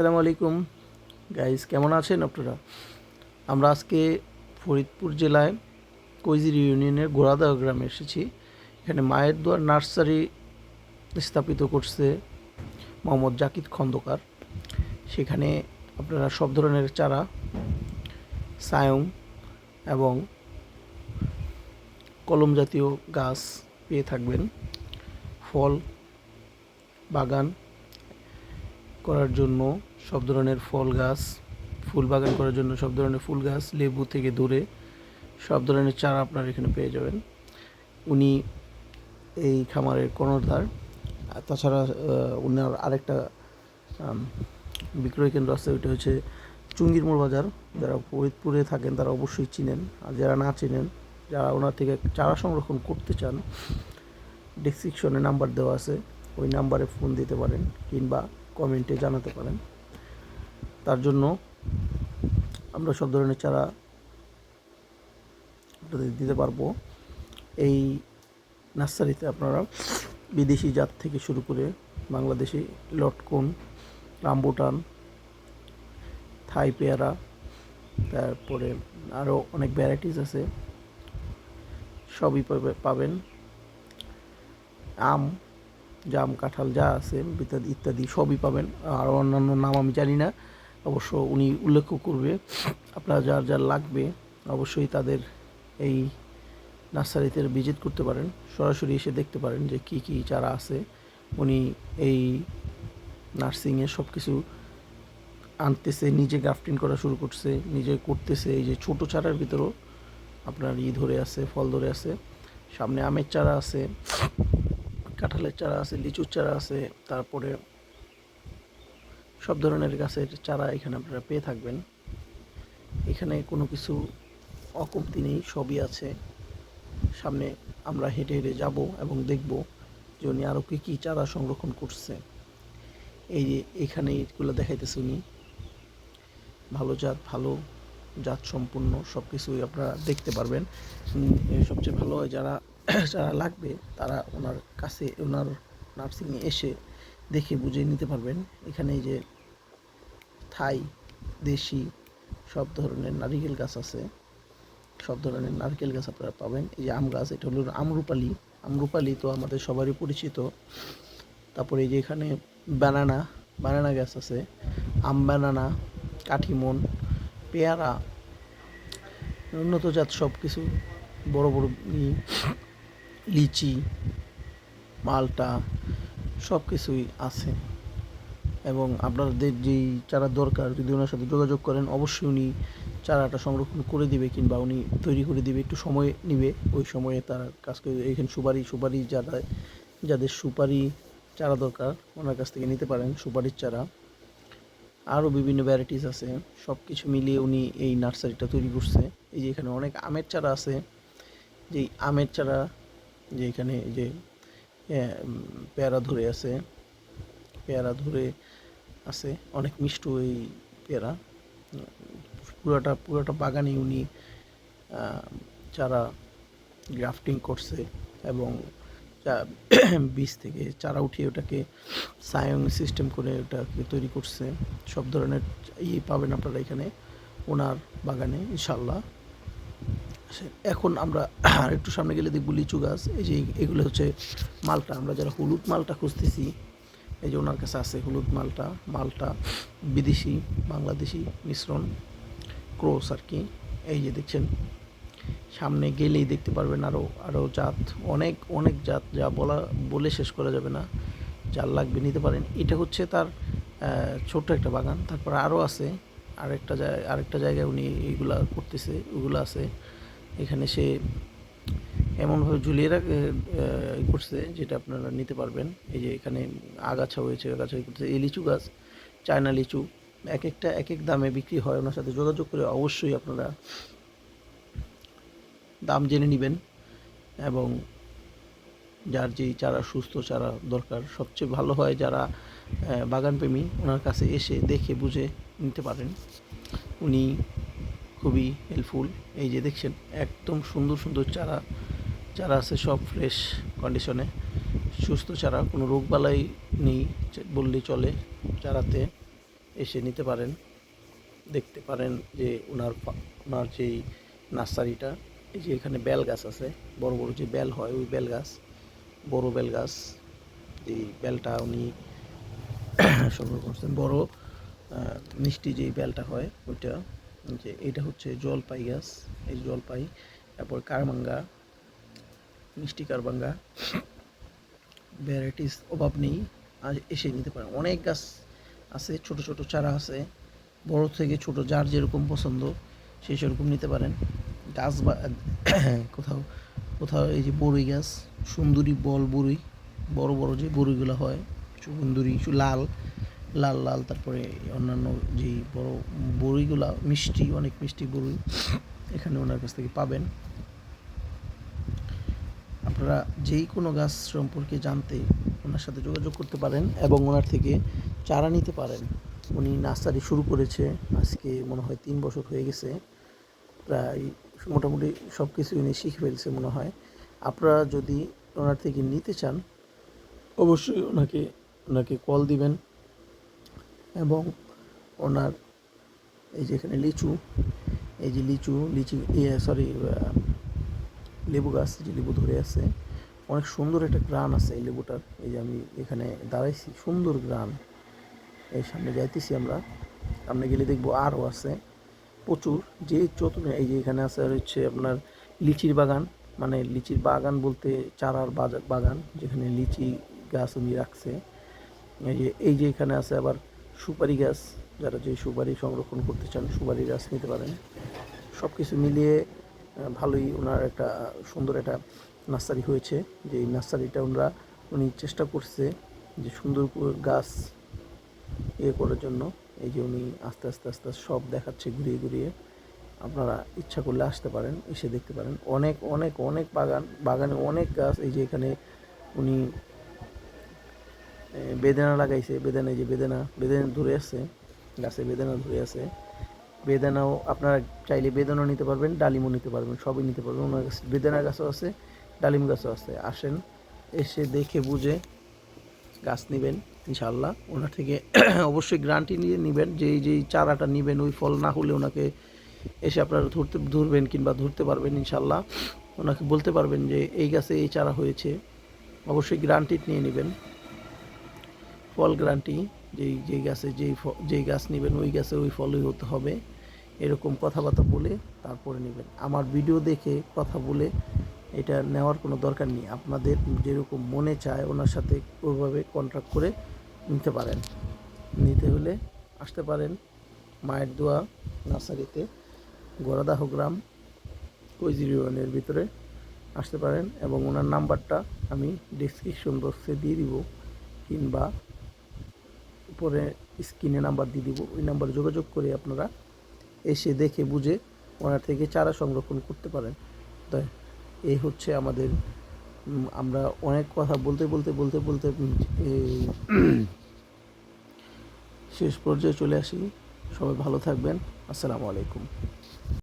আসসালামু আলাইকুম গাইস, কেমন আছেন আপনারা? আমরা আজকে ফরিদপুর জেলায় কৈজির ইউনিয়নের গোড়াদহ গ্রামে এসেছি। এখানে মায়ের দোয়ার নার্সারি স্থাপিত করছে মোহাম্মদ জাকিদ খন্দকার। সেখানে আপনারা সব ধরনের চারা, সায়ং এবং কলম জাতীয় গাছ পেয়ে থাকবেন। ফল বাগান করার জন্য সব ধরনের ফল গাছ, ফুল বাগান করার জন্য সব ধরনের ফুল গাছ, লেবু থেকে ধরে সব ধরনের চারা আপনারা এখানে পেয়ে যাবেন। উনি এই খামারের কর্ণধার। আর তাছাড়া উনার আরেকটা বিক্রয় কেন্দ্র আছে, ওইটা হচ্ছে চুঙ্গির মোড় বাজার। যারা ফরিদপুরে থাকেন তারা অবশ্যই চিনেন, আর যারা না চিনেন, যারা ওনার থেকে চারা সংরক্ষণ করতে চান, ডেসক্রিপশনে নাম্বার দেওয়া আছে, ওই নাম্বারে ফোন দিতে পারেন কিংবা কমেন্টে জানাতে পারেন। তার জন্য আমরা সব ধরনের চারা দিতে পারবো। এই নার্সারিতে আপনারা বিদেশি জাত থেকে শুরু করে বাংলাদেশি লটকন, রামবুটান, থাই পেয়ারা, তারপরে আরও অনেক ভ্যারাইটিস আছে, সবই পাবেন। আম, জাম, কাঁঠাল যা আছে ইত্যাদি ইত্যাদি সবই পাবেন। আর অন্যান্য নাম আমি জানি না, অবশ্য উনি উল্লেখ করবে। আপনারা যার যার লাগবে অবশ্যই তাদের এই নার্সারিতে ভিজিট করতে পারেন, সরাসরি এসে দেখতে পারেন যে কি কি চারা আছে। উনি এই নার্সিংয়ে সব কিছু আনতেছে, নিজে গ্রাফটিং করা শুরু করছে, নিজে করতেছে। এই যে ছোটো চারার ভিতরেও আপনার ধরে আছে, ফল ধরে আছে। সামনে আমের চারা আছে, কাঁঠালের চারা আছে, লিচুর চারা আছে, তারপরে সব ধরনের গাছের চারা এখানে আপনারা পেয়ে থাকবেন। এখানে কোনো কিছু অকমতি নেই, সবই আছে। সামনে আমরা হেঁটে হেঁটে যাব এবং দেখব যে উনি আরও কী কী চারা সংরক্ষণ করছে। এই যে এখানে এগুলো দেখাইতেছে উনি, ভালো জাত সম্পূর্ণ সব কিছুই আপনারা দেখতে পারবেন। সবচেয়ে ভালো হয় যারা যারা লাগবে তারা ওনার কাছে, ওনার নার্সিংয়ে এসে দেখে বুঝে নিতে পারবেন। এখানে এই যে থাই, দেশি সব ধরনের নারিকেল গাছ আছে, সব ধরনের নারকেল গাছ আপনারা পাবেন। এই যে আম গাছ, এটা হলো আমরুপালি। আমরুপালি তো আমাদের সবারই পরিচিত। তারপরে এই যে এখানে বানানা গাছ আছে, আম বানানা, কাঠিমন, পেয়ারা, উন্নত জাত সব কিছু, বড় বড় লিচি, মালটা সব কিছুই আছে। এবং আপনাদের যেই চারা দরকার, যদি ওনার সাথে যোগাযোগ করেন অবশ্যই উনি চারাটা সংরক্ষণ করে দিবে কিংবা উনি তৈরি করে দিবে। একটু সময় নিবে, ওই সময়ে তার কাজ করে। এখানে সুপারি যাদের সুপারি চারা দরকার ওনার কাছ থেকে নিতে পারেন, সুপারির চারা। আরও বিভিন্ন ভ্যারাইটিস আছে, সব কিছু মিলিয়ে উনি এই নার্সারিটা তৈরি করছে। এই যে এখানে অনেক আমের চারা আছে, যেই আমের চারা, যে এখানে যে পেয়ারা ধরে আছে, অনেক মিষ্টি এই পেয়ারা। পুরোটা বাগানে উনি চারা গ্রাফটিং করছে এবং বীজ থেকে চারা উঠিয়ে ওটাকে সায়ং সিস্টেম করে ওটাকে তৈরি করছে। সব ধরনের পাবেন আপনারা এখানে ওনার বাগানে ইনশাল্লাহ। এখন আমরা একটু সামনে গেলে দেখব লিচু গাছ। এই যে এগুলো হচ্ছে মালটা, আমরা যারা হলুদ মালটা খুঁজতেছি, এই যে ওনার কাছে আছে হলুদ মালটা বিদেশি বাংলাদেশি মিশ্রণ, ক্রস আর কি। এই যে দেখছেন, সামনে গেলেই দেখতে পারবেন আরও জাত, অনেক জাত, যা বলে শেষ করা যাবে না। যার লাগবে নিতে পারেন। এটা হচ্ছে তার ছোট্ট একটা বাগান। তারপর আরও আছে আরেকটা জায়গায় উনি এইগুলা করতেছে, ওগুলো আছে। এখানে সে এমনভাবে ঝুলিয়ে করছে যেটা আপনারা নিতে পারবেন। এই যে এখানে আগাছা করতেছে। এই লিচু গাছ, চায়না লিচু, এক এক দামে বিক্রি হয়। ওনার সাথে যোগাযোগ করে অবশ্যই আপনারা দাম জেনে নেবেন। এবং যার যেই চারা, সুস্থ চারা দরকার, সবচেয়ে ভালো হয় যারা বাগানপ্রেমী ওনার কাছে এসে দেখে বুঝে নিতে পারেন। উনি খুবই হেল্পফুল। এই যে দেখছেন একদম সুন্দর চারা আছে, সব ফ্রেশ কন্ডিশনে, সুস্থ চারা, কোনো রোগবালাই নেই বললেই চলে চারাতে। এসে নিতে পারেন, দেখতে পারেন যে ওনার যেই নার্সারিটা। এই যে এখানে বেল গাছ আছে, বড় বড় যে বেল হয় ওই বেল গাছ, বড় বেল গাছ, এই বেলটা উনি সংগ্রহ করছেন। বড় মিষ্টি যেই বেলটা হয় ওইটা। যে এইটা হচ্ছে জলপাই গাছ, এই জলপাই। তারপর কারমাঙ্গা, মিষ্টি কারমাঙ্গা, ভ্যারাইটিস অভাব নেই, আর এসে নিতে পারেন। অনেক গাছ আছে, ছোট ছোট চারা আছে, বড় থেকে ছোট যার যেরকম পছন্দ সেই সেরকম নিতে পারেন। গাছ বা কোথাও কোথাও এই যে বড়ই গাছ, সুন্দরী বল বড়ই, বড় বড় যে বড়ইগুলো হয়, সুন্দরী লাল লাল লাল, তারপরে অন্যান্য যেই বড় বড়ইগুলা মিষ্টি, অনেক মিষ্টি বড়ই এখানে ওনার কাছ থেকে পাবেন। আপনারা যেই কোনো গাছ সম্পর্কে জানতে ওনার সাথে যোগাযোগ করতে পারেন এবং ওনার থেকে চারা নিতে পারেন। উনি নার্সারি শুরু করেছে আজকে মনে হয় 3 বছর হয়ে গেছে, প্রায় মোটামুটি সব কিছু উনি শিখে ফেলছে মনে হয়। আপনারা যদি ওনার থেকে নিতে চান অবশ্যই ওনাকে কল দিবেন। এবং ওনার এই যে এখানে লিচু, এই যে লিচি সরি লেবু গাছ, যে লেবু ধরে আছে, অনেক সুন্দর একটা গ্রান আছে এই লেবুটার। এই যে আমি এখানে দাঁড়াইছি, সুন্দর গ্রান। এই সামনে যাইতেছি আমরা, সামনে গেলে দেখবো আরও আছে প্রচুর। যে এই যে এখানে আছে আর হচ্ছে আপনার লিচির বাগান, মানে লিচির বাগান বলতে চারার বাগান, যেখানে লিচি গাছ উনি রাখছে। এই যে এখানে আছে আবার সুপারি গাছ, যারা যে সুপারি সংরক্ষণ করতে চান সুপারি গাছ নিতে পারেন। সব কিছু মিলিয়ে ভালোই ওনার একটা সুন্দর একটা নার্সারি হয়েছে। যে এই নার্সারিটা উনি চেষ্টা করছে যে সুন্দর গাছ করার জন্য। এই যে উনি আস্তে আস্তে আস্তে আস্তে সব দেখাচ্ছে ঘুরিয়ে ঘুরিয়ে। আপনারা ইচ্ছা করলে আসতে পারেন, এসে দেখতে পারেন। অনেক অনেক অনেক বাগানে অনেক গাছ। এই যে এখানে উনি বেদানা লাগাইছে, বেদানা, এই যে বেদানা ধরে আছে গাছে, বেদানা ধরে আছে। বেদানাও আপনারা চাইলে বেদানাও নিতে পারবেন, ডালিমও নিতে পারবেন, সবই নিতে পারবেন। ওনার কাছে বেদানা গাছও আছে, ডালিম গাছও আছে। আসেন, এসে দেখে বুঝে গাছ নেবেন ইনশাআল্লাহ। ওনার থেকে অবশ্যই গ্যারান্টি নিয়ে নেবেন যে যেই চারাটা নেবেন ওই ফল না হলে ওনাকে এসে আপনারা ধরবেন কিংবা ধরতে পারবেন ইনশাআল্লাহ। ওনাকে বলতে পারবেন যে এই গাছে এই চারা হয়েছে, অবশ্যই গ্যারান্টি নিয়ে নেবেন, ফল গ্যারান্টি। যেই গাছে যেই গাছ নেবেন ওই গাছে ওই ফলই হতে হবে, এরকম কথাবার্তা বলে তারপরে নেবেন। আমার ভিডিও দেখে কথা বলে এটা নেওয়ার কোনো দরকার নেই। আপনাদের যেরকম মনে চায় ওনার সাথে ওইভাবে কন্ট্রাক্ট করে নিতে পারেন। নিতে হলে আসতে পারেন মায়ের দোয়া নার্সারিতে, গোড়াদাহ গ্রাম, কৈজিরিওয়ানের ভিতরে আসতে পারেন। এবং ওনার নাম্বারটা আমি ডেসক্রিপশন বক্সে দিয়ে দিব, কিংবা উপরে স্ক্রিনে নাম্বার দিয়ে দিব। ওই নাম্বারে যোগাযোগ করে আপনারা এসে দেখে বুঝে ওনার থেকে চারা সংরক্ষণ করতে পারেন। তাই এই হচ্ছে আমাদের, আমরা অনেক কথা বলতে বলতে বলতে বলতে শেষ পর্যায়ে চলে আসি। সবাই ভালো থাকবেন। আসসালামু আলাইকুম।